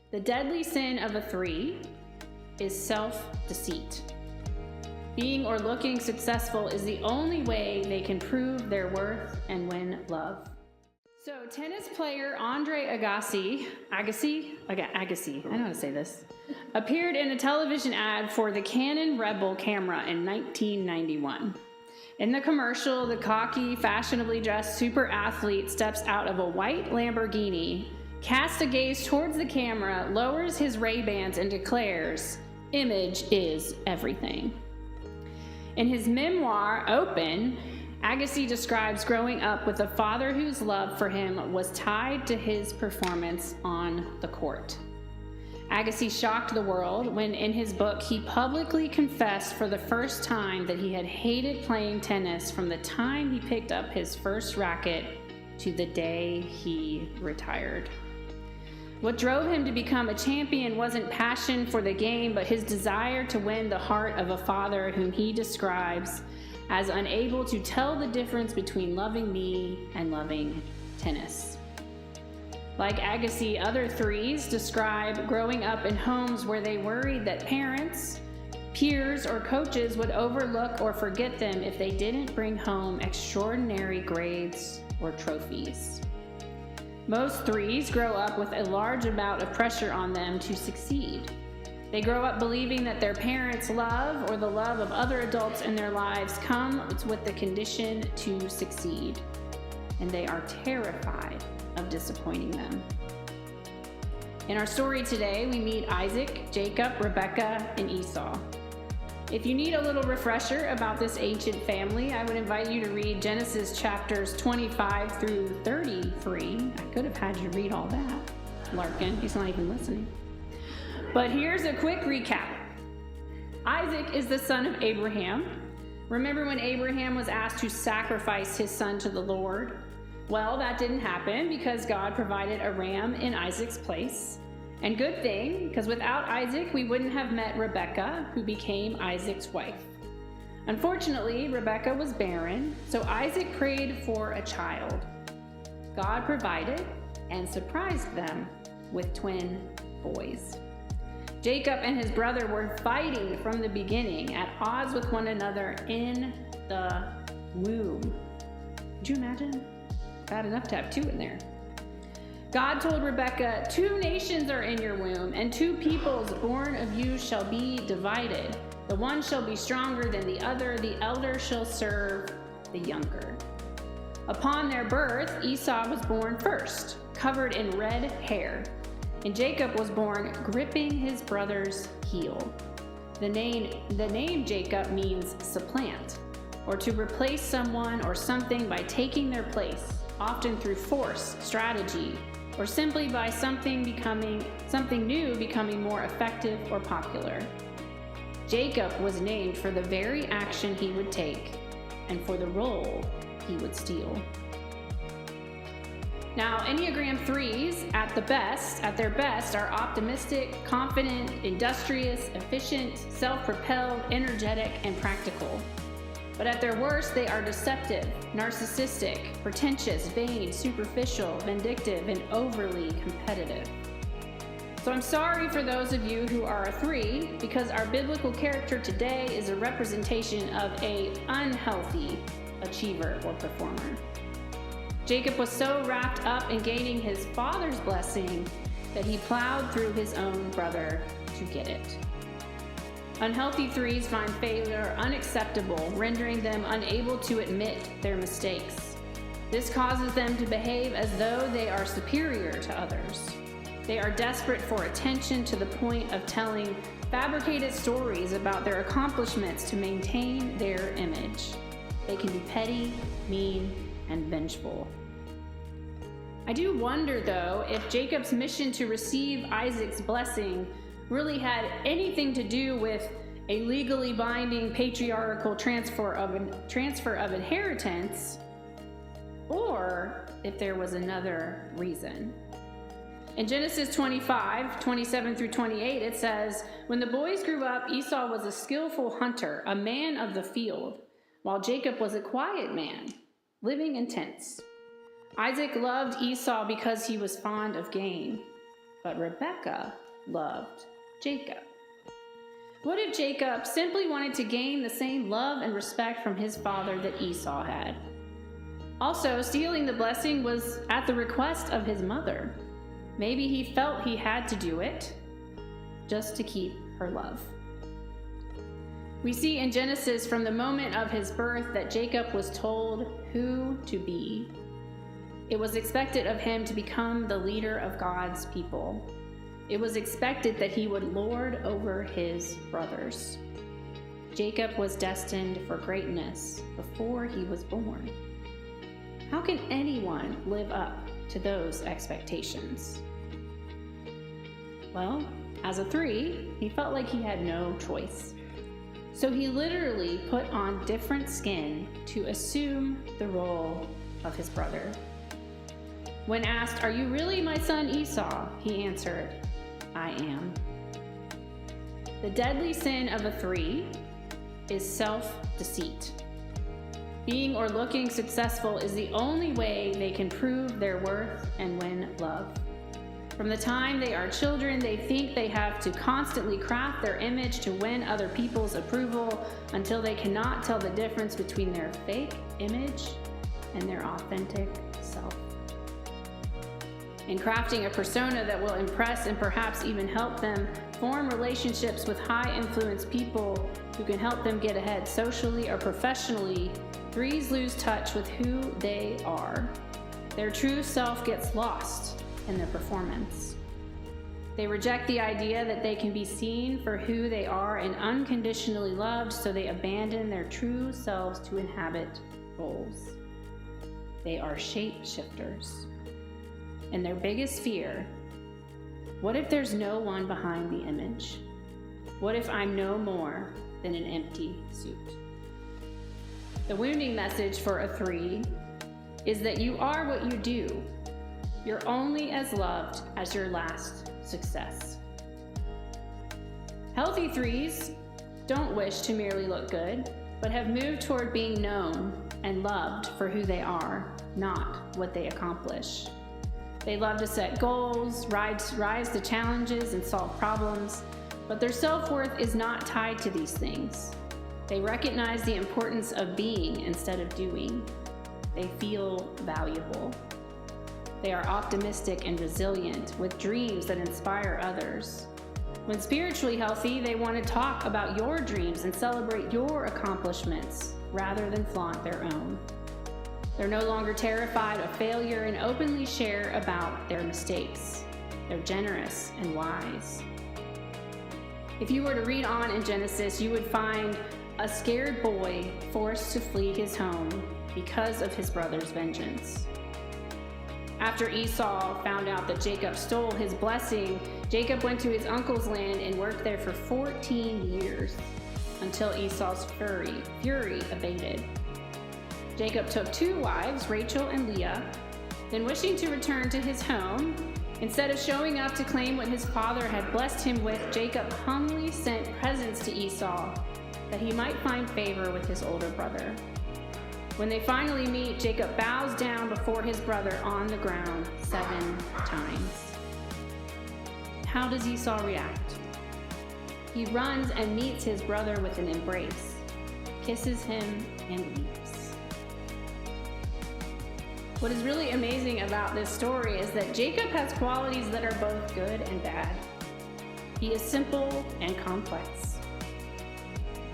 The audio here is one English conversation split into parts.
The deadly sin of a 3 is self-deceit. Being or looking successful is the only way they can prove their worth and win love. So tennis player Andre Agassi, I know how to say this, appeared in a television ad for the Canon Rebel camera in 1991. In the commercial, the cocky, fashionably dressed super athlete steps out of a white Lamborghini, casts a gaze towards the camera, lowers his Ray-Bans, and declares, "Image is everything." In his memoir, Open, Agassi describes growing up with a father whose love for him was tied to his performance on the court. Agassi shocked the world when in his book he publicly confessed for the first time that he had hated playing tennis from the time he picked up his first racket to the day he retired. What drove him to become a champion wasn't passion for the game, but his desire to win the heart of a father whom he describes as unable to tell the difference between loving me and loving tennis. Like Agassi, other 3s describe growing up in homes where they worried that parents, peers, or coaches would overlook or forget them if they didn't bring home extraordinary grades or trophies. Most 3s grow up with a large amount of pressure on them to succeed. They grow up believing that their parents' love or the love of other adults in their lives comes with the condition to succeed, and they are terrified of disappointing them. In our story today, we meet Isaac, Jacob, Rebekah, and Esau. If you need a little refresher about this ancient family, I would invite you to read Genesis chapters 25 through 33. I could have had you read all that. Larkin, he's not even listening. But here's a quick recap. Isaac is the son of Abraham. Remember when Abraham was asked to sacrifice his son to the Lord? Well, that didn't happen because God provided a ram in Isaac's place. And good thing, because without Isaac, we wouldn't have met Rebekah, who became Isaac's wife. Unfortunately, Rebekah was barren, so Isaac prayed for a child. God provided and surprised them with twin boys. Jacob and his brother were fighting from the beginning, at odds with one another in the womb. Could you imagine? Bad enough to have 2 in there. God told Rebekah, 2 nations are in your womb, and 2 peoples born of you shall be divided. The one shall be stronger than the other, the elder shall serve the younger. Upon their birth, Esau was born first, covered in red hair, and Jacob was born gripping his brother's heel. The name Jacob means supplant, or to replace someone or something by taking their place, often through force, strategy, or simply by something new becoming more effective or popular. Jacob was named for the very action he would take and for the role he would steal. Now, Enneagram 3s at their best, are optimistic, confident, industrious, efficient, self-propelled, energetic, and practical. But at their worst, they are deceptive, narcissistic, pretentious, vain, superficial, vindictive, and overly competitive. So I'm sorry for those of you who are a 3, because our biblical character today is a representation of an unhealthy achiever or performer. Jacob was so wrapped up in gaining his father's blessing that he plowed through his own brother to get it. Unhealthy 3s find failure unacceptable, rendering them unable to admit their mistakes. This causes them to behave as though they are superior to others. They are desperate for attention to the point of telling fabricated stories about their accomplishments to maintain their image. They can be petty, mean, and vengeful. I do wonder, though, if Jacob's mission to receive Isaac's blessing really had anything to do with a legally binding patriarchal transfer of inheritance, or if there was another reason. In Genesis 25, 27 through 28, it says, "When the boys grew up, Esau was a skillful hunter, a man of the field, while Jacob was a quiet man, living in tents. Isaac loved Esau because he was fond of game, but Rebekah loved Jacob. What if Jacob simply wanted to gain the same love and respect from his father that Esau had? Also, stealing the blessing was at the request of his mother. Maybe he felt he had to do it just to keep her love. We see in Genesis from the moment of his birth that Jacob was told who to be. It was expected of him to become the leader of God's people. It was expected that he would lord over his brothers. Jacob was destined for greatness before he was born. How can anyone live up to those expectations? Well, as a 3, he felt like he had no choice. So he literally put on different skin to assume the role of his brother. When asked, "Are you really my son Esau?" he answered, "I am." The deadly sin of a 3 is self-deceit. Being or looking successful is the only way they can prove their worth and win love. From the time they are children, they think they have to constantly craft their image to win other people's approval until they cannot tell the difference between their fake image and their authentic self. In crafting a persona that will impress and perhaps even help them form relationships with high-influence people who can help them get ahead socially or professionally, 3s lose touch with who they are. Their true self gets lost in their performance. They reject the idea that they can be seen for who they are and unconditionally loved, so they abandon their true selves to inhabit roles. They are shapeshifters. And their biggest fear, what if there's no one behind the image? What if I'm no more than an empty suit? The wounding message for a 3 is that you are what you do. You're only as loved as your last success. Healthy 3s don't wish to merely look good, but have moved toward being known and loved for who they are, not what they accomplish. They love to set goals, rise to challenges, and solve problems, but their self-worth is not tied to these things. They recognize the importance of being instead of doing. They feel valuable. They are optimistic and resilient, with dreams that inspire others. When spiritually healthy, they want to talk about your dreams and celebrate your accomplishments rather than flaunt their own. They're no longer terrified of failure and openly share about their mistakes. They're generous and wise. If you were to read on in Genesis, you would find a scared boy forced to flee his home because of his brother's vengeance. After Esau found out that Jacob stole his blessing, Jacob went to his uncle's land and worked there for 14 years until Esau's fury abated. Jacob took 2 wives, Rachel and Leah. Then, wishing to return to his home, instead of showing up to claim what his father had blessed him with, Jacob humbly sent presents to Esau that he might find favor with his older brother. When they finally meet, Jacob bows down before his brother on the ground 7 times. How does Esau react? He runs and meets his brother with an embrace, kisses him, and weeps. What is really amazing about this story is that Jacob has qualities that are both good and bad. He is simple and complex.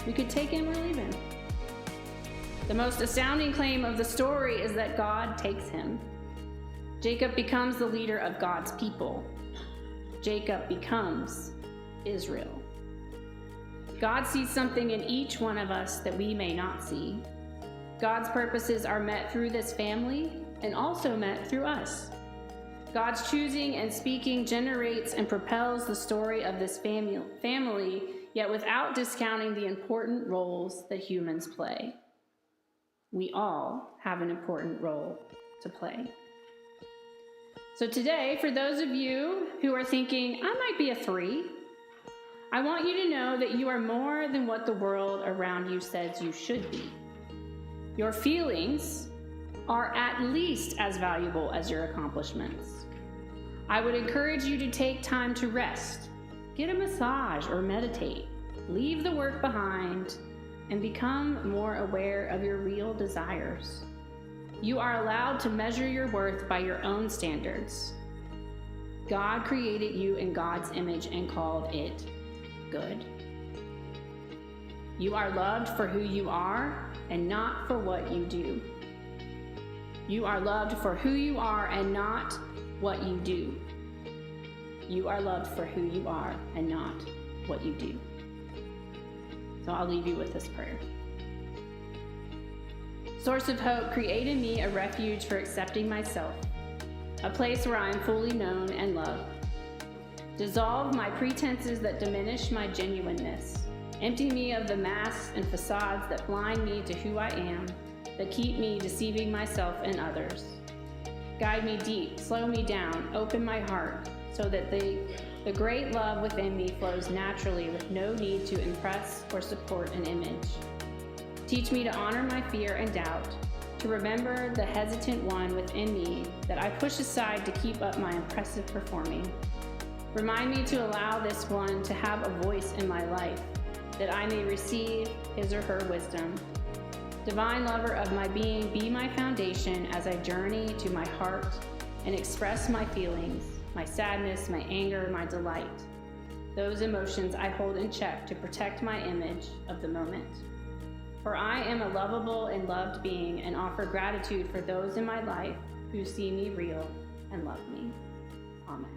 We could take him or leave him. The most astounding claim of the story is that God takes him. Jacob becomes the leader of God's people. Jacob becomes Israel. God sees something in each one of us that we may not see. God's purposes are met through this family and also met through us. God's choosing and speaking generates and propels the story of this family, yet without discounting the important roles that humans play. We all have an important role to play. So today, for those of you who are thinking, I might be a 3, I want you to know that you are more than what the world around you says you should be. Your feelings are at least as valuable as your accomplishments. I would encourage you to take time to rest, get a massage or meditate, leave the work behind, and become more aware of your real desires. You are allowed to measure your worth by your own standards. God created you in God's image and called it good. You are loved for who you are and not for what you do. You are loved for who you are and not what you do. You are loved for who you are and not what you do. So I'll leave you with this prayer. Source of hope, create in me a refuge for accepting myself, a place where I am fully known and loved. Dissolve my pretenses that diminish my genuineness. Empty me of the masks and facades that blind me to who I am, that keep me deceiving myself and others. Guide me deep, slow me down, open my heart, so that the great love within me flows naturally with no need to impress or support an image. Teach me to honor my fear and doubt, to remember the hesitant one within me that I push aside to keep up my impressive performing. Remind me to allow this one to have a voice in my life, that I may receive his or her wisdom. Divine lover of my being, be my foundation as I journey to my heart and express my feelings, my sadness, my anger, my delight. Those emotions I hold in check to protect my image of the moment. For I am a lovable and loved being and offer gratitude for those in my life who see me real and love me. Amen.